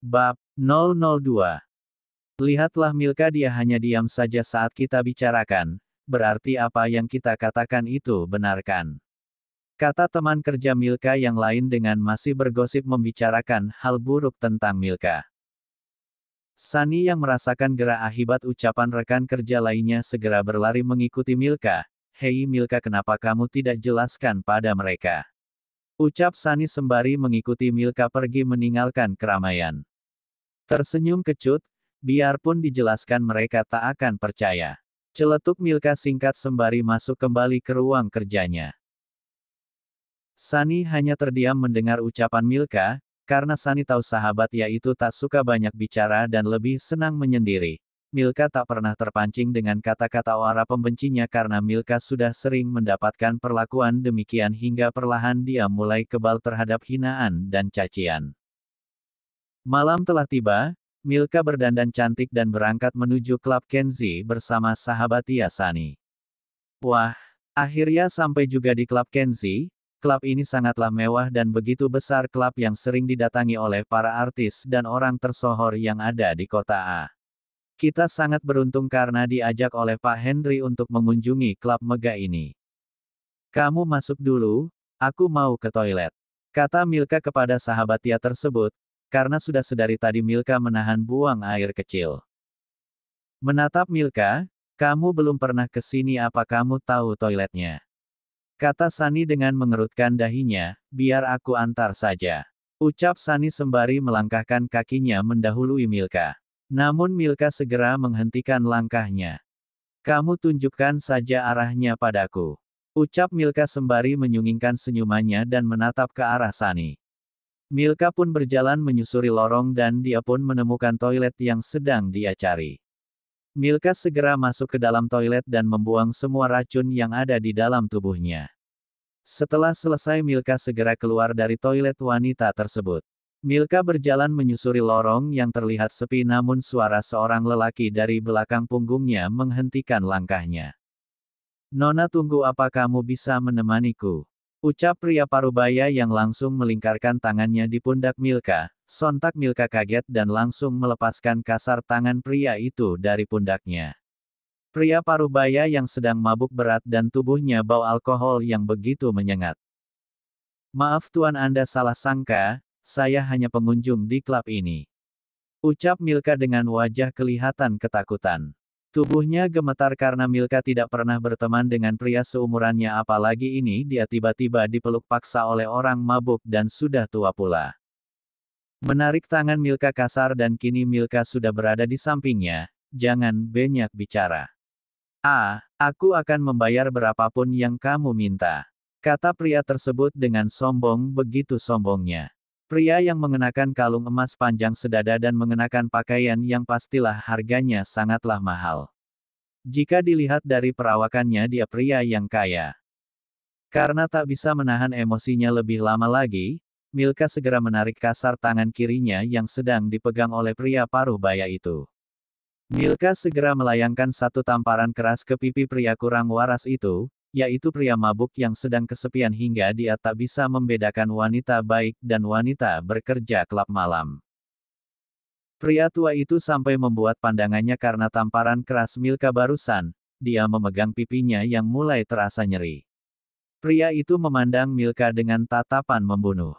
Bab 002. Lihatlah Milka, dia hanya diam saja saat kita bicarakan, berarti apa yang kita katakan itu benar kan? Kata teman kerja Milka yang lain dengan masih bergosip membicarakan hal buruk tentang Milka. Sunny yang merasakan gerak akibat ucapan rekan kerja lainnya segera berlari mengikuti Milka. Hei Milka, kenapa kamu tidak jelaskan pada mereka? Ucap Sunny sembari mengikuti Milka pergi meninggalkan keramaian. Tersenyum kecut, biarpun dijelaskan mereka tak akan percaya. Celetuk Milka singkat sembari masuk kembali ke ruang kerjanya. Sunny hanya terdiam mendengar ucapan Milka, karena Sunny tahu sahabatnya itu tak suka banyak bicara dan lebih senang menyendiri. Milka tak pernah terpancing dengan kata-kata orang pembencinya karena Milka sudah sering mendapatkan perlakuan demikian hingga perlahan dia mulai kebal terhadap hinaan dan cacian. Malam telah tiba, Milka berdandan cantik dan berangkat menuju klub Kenzi bersama sahabatnya Sunny. Wah, akhirnya sampai juga di klub Kenzi. Klub ini sangatlah mewah dan begitu besar, klub yang sering didatangi oleh para artis dan orang tersohor yang ada di kota A. Kita sangat beruntung karena diajak oleh Pak Henry untuk mengunjungi klub megah ini. Kamu masuk dulu, aku mau ke toilet, kata Milka kepada sahabatnya tersebut. Karena sudah sedari tadi Milka menahan buang air kecil. Menatap Milka, kamu belum pernah ke sini, apa kamu tahu toiletnya? Kata Sunny dengan mengerutkan dahinya, biar aku antar saja. Ucap Sunny sembari melangkahkan kakinya mendahului Milka. Namun Milka segera menghentikan langkahnya. Kamu tunjukkan saja arahnya padaku. Ucap Milka sembari menyungingkan senyumannya dan menatap ke arah Sunny. Milka pun berjalan menyusuri lorong dan dia pun menemukan toilet yang sedang dia cari. Milka segera masuk ke dalam toilet dan membuang semua racun yang ada di dalam tubuhnya. Setelah selesai Milka segera keluar dari toilet wanita tersebut. Milka berjalan menyusuri lorong yang terlihat sepi, namun suara seorang lelaki dari belakang punggungnya menghentikan langkahnya. Nona, tunggu, apa kamu bisa menemaniku? Ucap pria parubaya yang langsung melingkarkan tangannya di pundak Milka. Sontak Milka kaget dan langsung melepaskan kasar tangan pria itu dari pundaknya. Pria parubaya yang sedang mabuk berat dan tubuhnya bau alkohol yang begitu menyengat. Maaf tuan, Anda salah sangka, saya hanya pengunjung di klub ini. Ucap Milka dengan wajah kelihatan ketakutan. Tubuhnya gemetar karena Milka tidak pernah berteman dengan pria seumurannya, apalagi ini dia tiba-tiba dipeluk paksa oleh orang mabuk dan sudah tua pula. Menarik tangan Milka kasar dan kini Milka sudah berada di sampingnya. Jangan banyak bicara. Aku akan membayar berapapun yang kamu minta. Kata pria tersebut dengan sombong, begitu sombongnya. Pria yang mengenakan kalung emas panjang sedada dan mengenakan pakaian yang pastilah harganya sangatlah mahal. Jika dilihat dari perawakannya dia pria yang kaya. Karena tak bisa menahan emosinya lebih lama lagi, Milka segera menarik kasar tangan kirinya yang sedang dipegang oleh pria parubaya itu. Milka segera melayangkan satu tamparan keras ke pipi pria kurang waras itu, yaitu pria mabuk yang sedang kesepian hingga dia tak bisa membedakan wanita baik dan wanita bekerja klub malam. Pria tua itu sampai membuat pandangannya karena tamparan keras Milka barusan. Dia memegang pipinya yang mulai terasa nyeri. Pria itu memandang Milka dengan tatapan membunuh.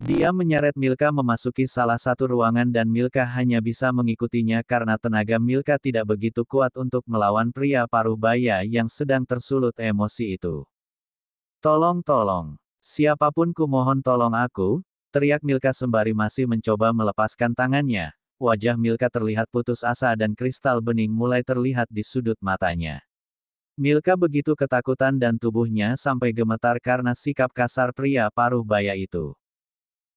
Dia menyeret Milka memasuki salah satu ruangan dan Milka hanya bisa mengikutinya karena tenaga Milka tidak begitu kuat untuk melawan pria parubaya yang sedang tersulut emosi itu. Tolong, siapapun, kumohon tolong aku, teriak Milka sembari masih mencoba melepaskan tangannya. Wajah Milka terlihat putus asa dan kristal bening mulai terlihat di sudut matanya. Milka begitu ketakutan dan tubuhnya sampai gemetar karena sikap kasar pria parubaya itu.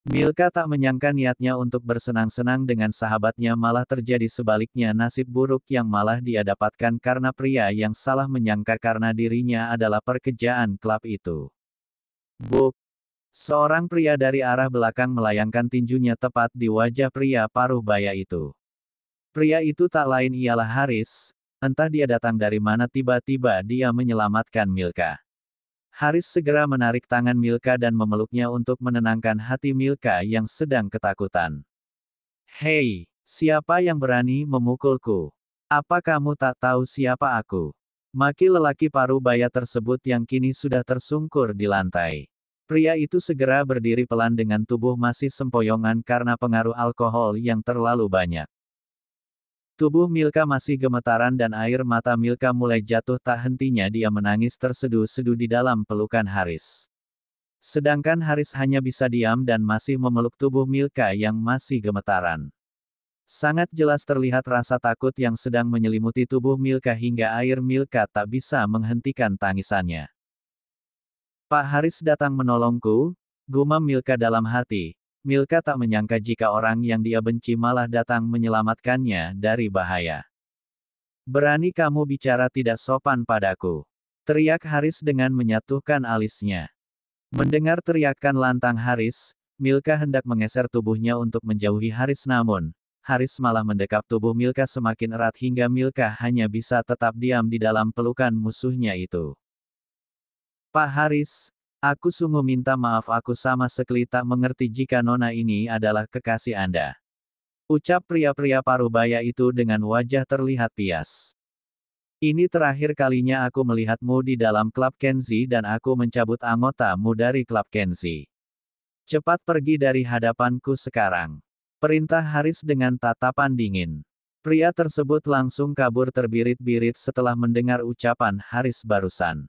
Milka tak menyangka niatnya untuk bersenang-senang dengan sahabatnya malah terjadi sebaliknya, nasib buruk yang malah dia dapatkan karena pria yang salah menyangka karena dirinya adalah pekerjaan klub itu. Buk! Seorang pria dari arah belakang melayangkan tinjunya tepat di wajah pria parubaya itu. Pria itu tak lain ialah Haris, entah dia datang dari mana tiba-tiba dia menyelamatkan Milka. Haris segera menarik tangan Milka dan memeluknya untuk menenangkan hati Milka yang sedang ketakutan. Hei, siapa yang berani memukulku? Apa kamu tak tahu siapa aku? Maki lelaki parubaya tersebut yang kini sudah tersungkur di lantai. Pria itu segera berdiri pelan dengan tubuh masih sempoyongan karena pengaruh alkohol yang terlalu banyak. Tubuh Milka masih gemetaran dan air mata Milka mulai jatuh tak hentinya dia menangis terseduh-seduh di dalam pelukan Haris. Sedangkan Haris hanya bisa diam dan masih memeluk tubuh Milka yang masih gemetaran. Sangat jelas terlihat rasa takut yang sedang menyelimuti tubuh Milka hingga air Milka tak bisa menghentikan tangisannya. Pak Haris datang menolongku, gumam Milka dalam hati. Milka tak menyangka jika orang yang dia benci malah datang menyelamatkannya dari bahaya. Berani kamu bicara tidak sopan padaku. Teriak Haris dengan menyatukan alisnya. Mendengar teriakan lantang Haris, Milka hendak menggeser tubuhnya untuk menjauhi Haris namun, Haris malah mendekap tubuh Milka semakin erat hingga Milka hanya bisa tetap diam di dalam pelukan musuhnya itu. Pak Haris, aku sungguh minta maaf aku sama sekali tak mengerti jika Nona ini adalah kekasih Anda. Ucap pria-pria parubaya itu dengan wajah terlihat pias. Ini terakhir kalinya aku melihatmu di dalam klub Kenzi dan aku mencabut anggotamu dari klub Kenzi. Cepat pergi dari hadapanku sekarang. Perintah Haris dengan tatapan dingin. Pria tersebut langsung kabur terbirit-birit setelah mendengar ucapan Haris barusan.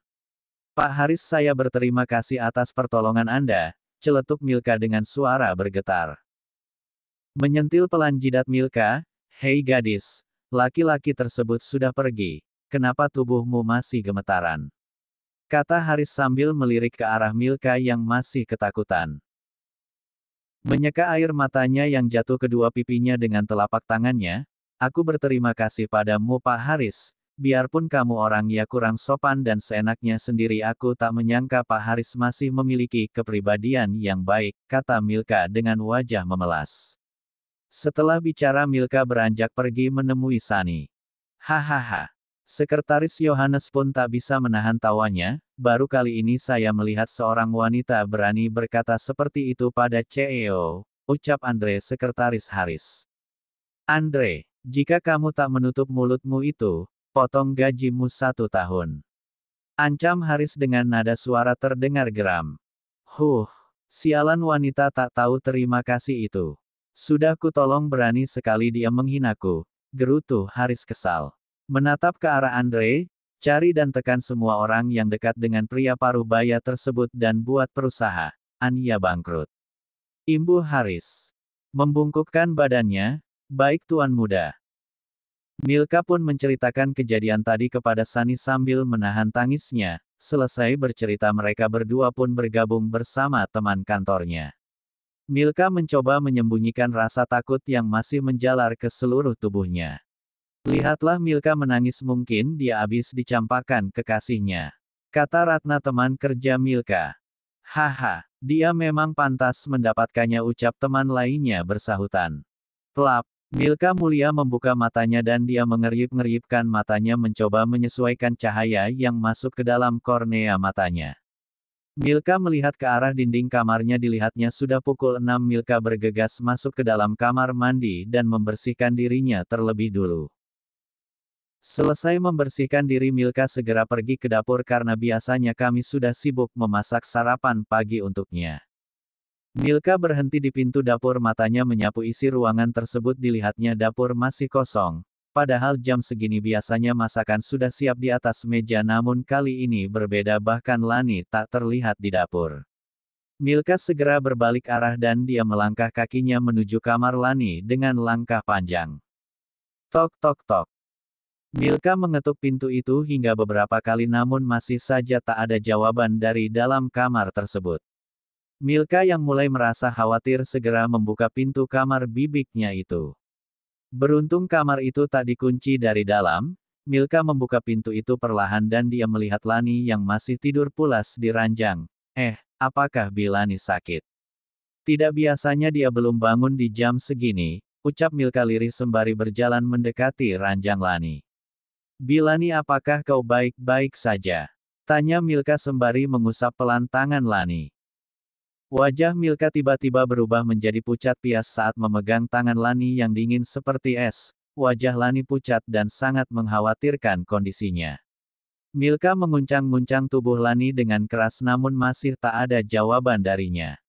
Pak Haris, saya berterima kasih atas pertolongan Anda, celetuk Milka dengan suara bergetar. Menyentil pelan jidat Milka, hei gadis, laki-laki tersebut sudah pergi, kenapa tubuhmu masih gemetaran? Kata Haris sambil melirik ke arah Milka yang masih ketakutan. Menyeka air matanya yang jatuh kedua pipinya dengan telapak tangannya, aku berterima kasih padamu Pak Haris. Biarpun kamu orang ya kurang sopan dan seenaknya sendiri aku tak menyangka Pak Haris masih memiliki kepribadian yang baik, kata Milka dengan wajah memelas. Setelah bicara Milka beranjak pergi menemui Sani. Hahaha. Sekretaris Yohanes pun tak bisa menahan tawanya, baru kali ini saya melihat seorang wanita berani berkata seperti itu pada CEO, ucap Andre sekretaris Haris. Andre, jika kamu tak menutup mulutmu itu, potong gajimu 1 tahun. Ancam Haris dengan nada suara terdengar geram. Sialan wanita tak tahu terima kasih itu. Sudah kutolong berani sekali dia menghinaku, gerutu Haris kesal. Menatap ke arah Andre, cari dan tekan semua orang yang dekat dengan pria parubaya tersebut dan buat perusahaan ia bangkrut. Imbuh Haris. Membungkukkan badannya, baik Tuan Muda. Milka pun menceritakan kejadian tadi kepada Sani sambil menahan tangisnya. Selesai bercerita mereka berdua pun bergabung bersama teman kantornya. Milka mencoba menyembunyikan rasa takut yang masih menjalar ke seluruh tubuhnya. Lihatlah Milka menangis mungkin dia habis dicampakkan kekasihnya. Kata Ratna teman kerja Milka. Haha, dia memang pantas mendapatkannya ucap teman lainnya bersahutan. Plap. Milka mulia membuka matanya dan dia mengerip-ngeripkan matanya mencoba menyesuaikan cahaya yang masuk ke dalam kornea matanya. Milka melihat ke arah dinding kamarnya dilihatnya sudah pukul 6 Milka bergegas masuk ke dalam kamar mandi dan membersihkan dirinya terlebih dulu. Selesai membersihkan diri Milka segera pergi ke dapur karena biasanya kami sudah sibuk memasak sarapan pagi untuknya. Milka berhenti di pintu dapur matanya menyapu isi ruangan tersebut dilihatnya dapur masih kosong. Padahal jam segini biasanya masakan sudah siap di atas meja namun kali ini berbeda bahkan Lani tak terlihat di dapur. Milka segera berbalik arah dan dia melangkah kakinya menuju kamar Lani dengan langkah panjang. Tok tok tok. Milka mengetuk pintu itu hingga beberapa kali namun masih saja tak ada jawaban dari dalam kamar tersebut. Milka yang mulai merasa khawatir segera membuka pintu kamar bibiknya itu. Beruntung kamar itu tak dikunci dari dalam, Milka membuka pintu itu perlahan dan dia melihat Lani yang masih tidur pulas di ranjang. Apakah Bilani sakit? Tidak biasanya dia belum bangun di jam segini, ucap Milka lirih sembari berjalan mendekati ranjang Lani. Bilani, apakah kau baik-baik saja? Tanya Milka sembari mengusap pelan tangan Lani. Wajah Milka tiba-tiba berubah menjadi pucat pias saat memegang tangan Lani yang dingin seperti es. Wajah Lani pucat dan sangat mengkhawatirkan kondisinya. Milka menguncang-nguncang tubuh Lani dengan keras namun masih tak ada jawaban darinya.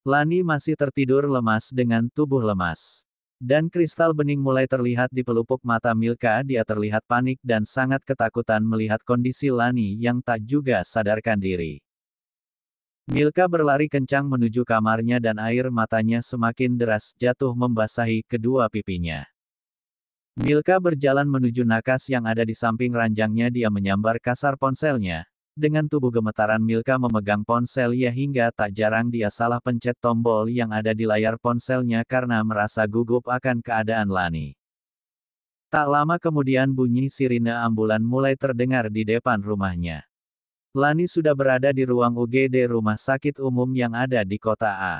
Lani masih tertidur lemas dengan tubuh lemas. Dan kristal bening mulai terlihat di pelupuk mata Milka. Dia terlihat panik dan sangat ketakutan melihat kondisi Lani yang tak juga sadarkan diri. Milka berlari kencang menuju kamarnya dan air matanya semakin deras jatuh membasahi kedua pipinya. Milka berjalan menuju nakas yang ada di samping ranjangnya. Dia menyambar kasar ponselnya. Dengan tubuh gemetaran Milka memegang ponsel hingga tak jarang dia salah pencet tombol yang ada di layar ponselnya karena merasa gugup akan keadaan Lani. Tak lama kemudian bunyi sirine ambulan mulai terdengar di depan rumahnya. Lani sudah berada di ruang UGD rumah sakit umum yang ada di kota A.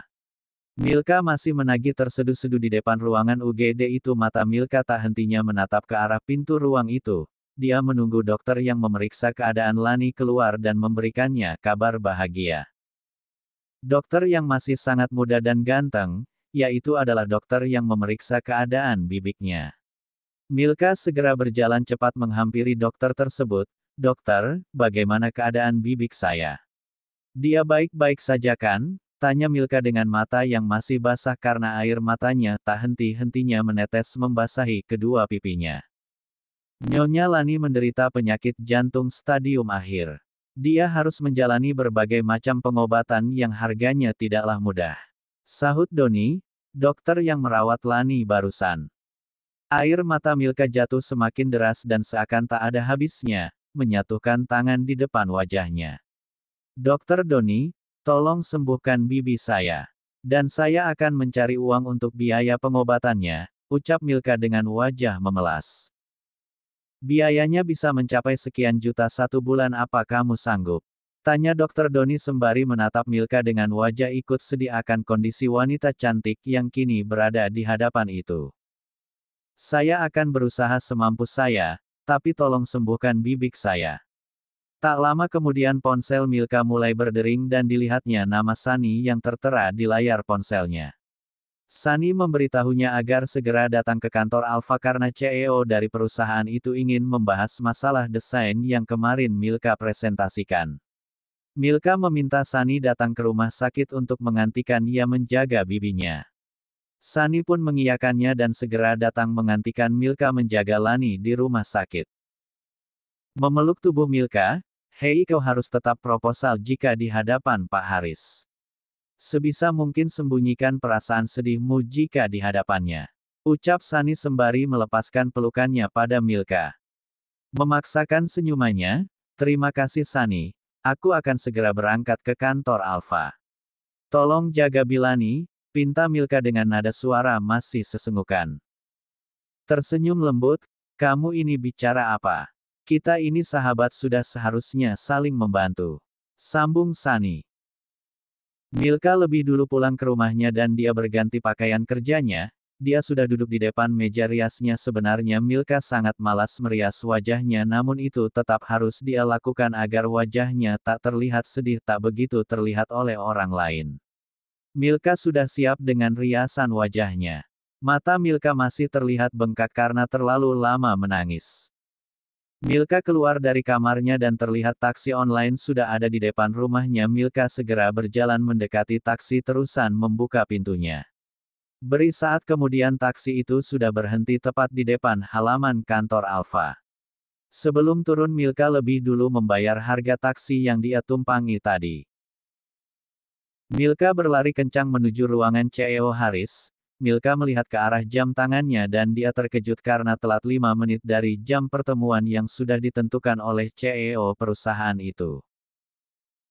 Milka masih menagih terseduh-seduh di depan ruangan UGD itu. Mata Milka tak hentinya menatap ke arah pintu ruang itu. Dia menunggu dokter yang memeriksa keadaan Lani keluar dan memberikannya kabar bahagia. Dokter yang masih sangat muda dan ganteng, yaitu adalah dokter yang memeriksa keadaan bibiknya. Milka segera berjalan cepat menghampiri dokter tersebut. Dokter, bagaimana keadaan bibik saya? Dia baik-baik saja kan? Tanya Milka dengan mata yang masih basah karena air matanya tak henti-hentinya menetes membasahi kedua pipinya. Nyonya Lani menderita penyakit jantung stadium akhir. Dia harus menjalani berbagai macam pengobatan yang harganya tidaklah mudah. Sahut Doni, dokter yang merawat Lani barusan. Air mata Milka jatuh semakin deras dan seakan tak ada habisnya, menyatukan tangan di depan wajahnya. Dokter Doni, tolong sembuhkan bibi saya. Dan saya akan mencari uang untuk biaya pengobatannya, ucap Milka dengan wajah memelas. Biayanya bisa mencapai sekian juta satu bulan. Apa kamu sanggup? Tanya Dokter Doni sembari menatap Milka dengan wajah ikut sedih akan kondisi wanita cantik yang kini berada di hadapan itu. Saya akan berusaha semampu saya, tapi tolong sembuhkan bibik saya. Tak lama kemudian ponsel Milka mulai berdering dan dilihatnya nama Sani yang tertera di layar ponselnya. Sani memberitahunya agar segera datang ke kantor Alfa karena CEO dari perusahaan itu ingin membahas masalah desain yang kemarin Milka presentasikan. Milka meminta Sani datang ke rumah sakit untuk menggantikan ia menjaga bibinya. Sani pun mengiyakannya dan segera datang menggantikan Milka menjaga Lani di rumah sakit. Memeluk tubuh Milka, "Hei, kau harus tetap proposal jika di hadapan Pak Haris. Sebisa mungkin sembunyikan perasaan sedihmu jika di hadapannya," ucap Sani sembari melepaskan pelukannya pada Milka. Memaksakan senyumannya, "Terima kasih Sani, aku akan segera berangkat ke kantor Alfa. Tolong jaga Bilani," pinta Milka dengan nada suara masih sesenggukan. Tersenyum lembut, "Kamu ini bicara apa? Kita ini sahabat sudah seharusnya saling membantu," sambung Sani. Milka lebih dulu pulang ke rumahnya dan dia berganti pakaian kerjanya. Dia sudah duduk di depan meja riasnya. Sebenarnya Milka sangat malas merias wajahnya namun itu tetap harus dia lakukan agar wajahnya tak terlihat sedih tak begitu terlihat oleh orang lain. Milka sudah siap dengan riasan wajahnya. Mata Milka masih terlihat bengkak karena terlalu lama menangis. Milka keluar dari kamarnya dan terlihat taksi online sudah ada di depan rumahnya. Milka segera berjalan mendekati taksi terusan membuka pintunya. Beri saat kemudian taksi itu sudah berhenti tepat di depan halaman kantor Alfa. Sebelum turun Milka lebih dulu membayar harga taksi yang dia tumpangi tadi. Milka berlari kencang menuju ruangan CEO Haris. Milka melihat ke arah jam tangannya dan dia terkejut karena telat 5 menit dari jam pertemuan yang sudah ditentukan oleh CEO perusahaan itu.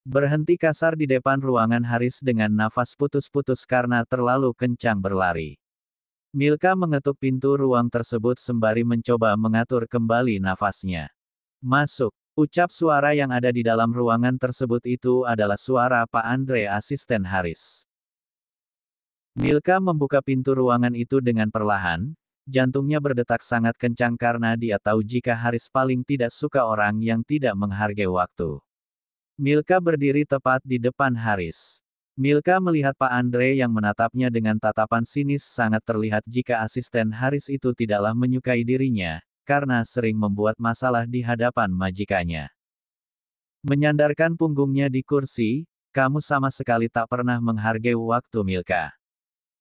Berhenti kasar di depan ruangan Haris dengan nafas putus-putus karena terlalu kencang berlari. Milka mengetuk pintu ruang tersebut sembari mencoba mengatur kembali nafasnya. "Masuk," ucap suara yang ada di dalam ruangan tersebut. Itu adalah suara Pak Andre, asisten Haris. Milka membuka pintu ruangan itu dengan perlahan. Jantungnya berdetak sangat kencang karena dia tahu jika Haris paling tidak suka orang yang tidak menghargai waktu. Milka berdiri tepat di depan Haris. Milka melihat Pak Andre yang menatapnya dengan tatapan sinis sangat terlihat jika asisten Haris itu tidaklah menyukai dirinya, karena sering membuat masalah di hadapan majikannya. Menyandarkan punggungnya di kursi, kamu sama sekali tak pernah menghargai waktu Milka.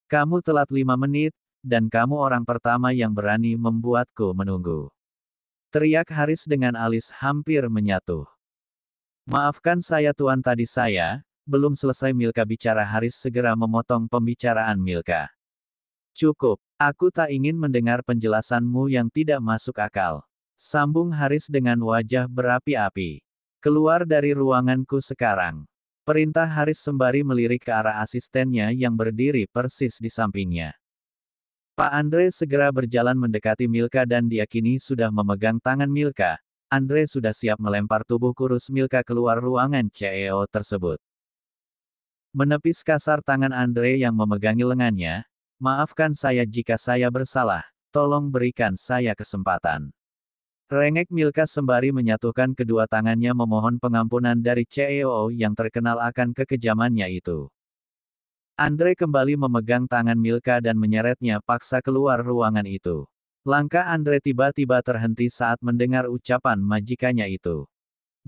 Kamu telat 5 menit, dan kamu orang pertama yang berani membuatku menunggu. Teriak Haris dengan alis hampir menyatu. Maafkan saya tuan tadi saya. Belum selesai Milka bicara Haris segera memotong pembicaraan Milka. Cukup, aku tak ingin mendengar penjelasanmu yang tidak masuk akal. Sambung Haris dengan wajah berapi-api. Keluar dari ruanganku sekarang. Perintah Haris sembari melirik ke arah asistennya yang berdiri persis di sampingnya. Pak Andre segera berjalan mendekati Milka dan dia kini sudah memegang tangan Milka. Andre sudah siap melempar tubuh kurus Milka keluar ruangan CEO tersebut. Menepis kasar tangan Andre yang memegangi lengannya, maafkan saya jika saya bersalah, tolong berikan saya kesempatan. Rengek Milka sembari menyatukan kedua tangannya memohon pengampunan dari CEO yang terkenal akan kekejamannya itu. Andre kembali memegang tangan Milka dan menyeretnya paksa keluar ruangan itu. Langkah Andre tiba-tiba terhenti saat mendengar ucapan majikannya itu.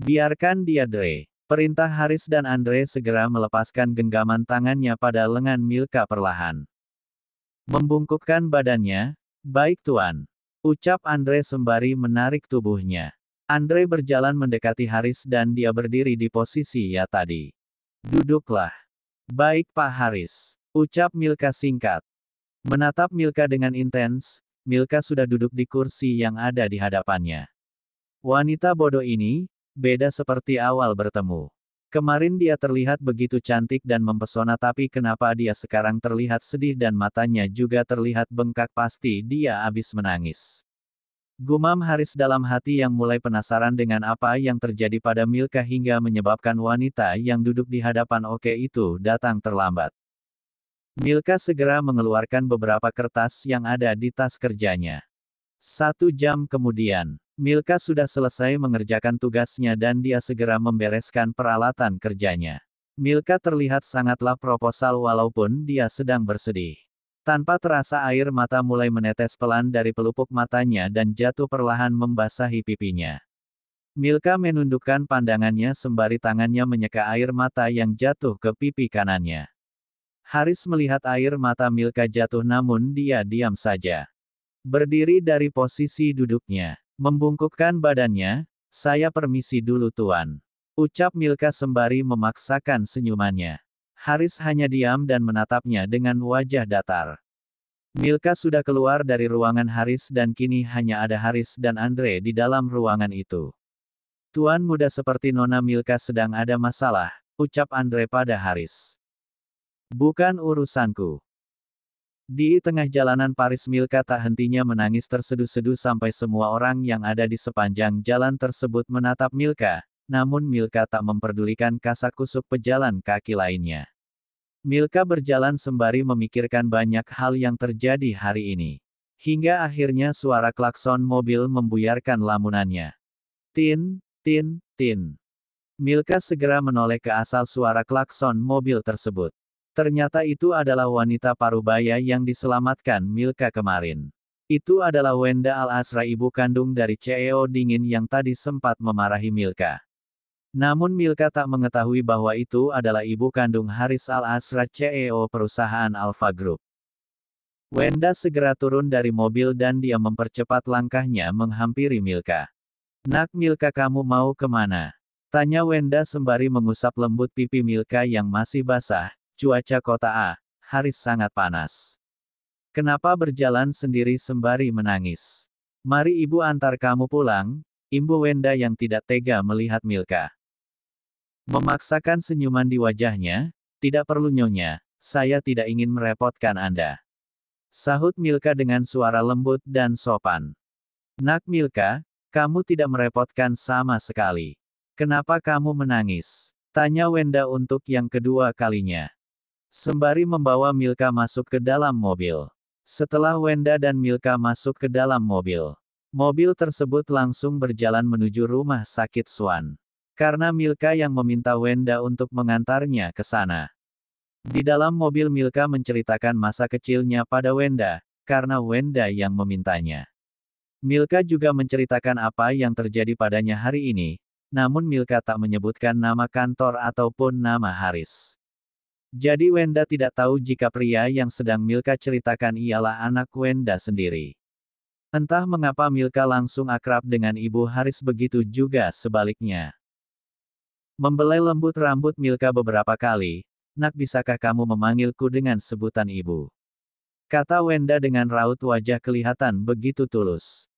Biarkan dia Dre. Perintah Haris dan Andre segera melepaskan genggaman tangannya pada lengan Milka perlahan. Membungkukkan badannya, baik tuan. Ucap Andre sembari menarik tubuhnya. Andre berjalan mendekati Haris dan dia berdiri di posisi ya tadi. Duduklah. Baik Pak Haris. Ucap Milka singkat. Menatap Milka dengan intens, Milka sudah duduk di kursi yang ada di hadapannya. Wanita bodoh ini, beda seperti awal bertemu. Kemarin dia terlihat begitu cantik dan mempesona tapi kenapa dia sekarang terlihat sedih dan matanya juga terlihat bengkak pasti dia habis menangis. Gumam Haris dalam hati yang mulai penasaran dengan apa yang terjadi pada Milka hingga menyebabkan wanita yang duduk di hadapan Oke itu datang terlambat. Milka segera mengeluarkan beberapa kertas yang ada di tas kerjanya. 1 jam kemudian, Milka sudah selesai mengerjakan tugasnya dan dia segera membereskan peralatan kerjanya. Milka terlihat sangatlah proposal walaupun dia sedang bersedih. Tanpa terasa air mata mulai menetes pelan dari pelupuk matanya dan jatuh perlahan membasahi pipinya. Milka menundukkan pandangannya sembari tangannya menyeka air mata yang jatuh ke pipi kanannya. Haris melihat air mata Milka jatuh namun dia diam saja. Berdiri dari posisi duduknya. Membungkukkan badannya, saya permisi dulu tuan. Ucap Milka sembari memaksakan senyumannya. Haris hanya diam dan menatapnya dengan wajah datar. Milka sudah keluar dari ruangan Haris dan kini hanya ada Haris dan Andre di dalam ruangan itu. Tuan muda seperti Nona Milka sedang ada masalah, ucap Andre pada Haris. Bukan urusanku. Di tengah jalanan Paris Milka tak hentinya menangis terseduh-seduh sampai semua orang yang ada di sepanjang jalan tersebut menatap Milka, namun Milka tak memperdulikan kasak-kusuk pejalan kaki lainnya. Milka berjalan sembari memikirkan banyak hal yang terjadi hari ini. Hingga akhirnya suara klakson mobil membuyarkan lamunannya. Tin, tin, tin. Milka segera menoleh ke asal suara klakson mobil tersebut. Ternyata itu adalah wanita parubaya yang diselamatkan Milka kemarin. Itu adalah Wenda Al-Asra ibu kandung dari CEO dingin yang tadi sempat memarahi Milka. Namun Milka tak mengetahui bahwa itu adalah ibu kandung Haris Al-Asra CEO perusahaan Alpha Group. Wenda segera turun dari mobil dan dia mempercepat langkahnya menghampiri Milka. Nak Milka kamu mau kemana? Tanya Wenda sembari mengusap lembut pipi Milka yang masih basah. Cuaca kota A, Haris sangat panas. Kenapa berjalan sendiri sembari menangis? Mari ibu antar kamu pulang, Ibu Wenda yang tidak tega melihat Milka. Memaksakan senyuman di wajahnya, tidak perlu nyonya, saya tidak ingin merepotkan Anda. Sahut Milka dengan suara lembut dan sopan. Nak Milka, kamu tidak merepotkan sama sekali. Kenapa kamu menangis? Tanya Wenda untuk yang kedua kalinya. Sembari membawa Milka masuk ke dalam mobil. Setelah Wenda dan Milka masuk ke dalam mobil, mobil tersebut langsung berjalan menuju rumah sakit Swan. Karena Milka yang meminta Wenda untuk mengantarnya ke sana. Di dalam mobil Milka menceritakan masa kecilnya pada Wenda, karena Wenda yang memintanya. Milka juga menceritakan apa yang terjadi padanya hari ini, namun Milka tak menyebutkan nama kantor ataupun nama Haris. Jadi Wenda tidak tahu jika pria yang sedang Milka ceritakan ialah anak Wenda sendiri. Entah mengapa Milka langsung akrab dengan ibu Haris, begitu juga sebaliknya. Membelai lembut rambut Milka beberapa kali, "Nak, bisakah kamu memanggilku dengan sebutan ibu?" kata Wenda dengan raut wajah kelihatan begitu tulus.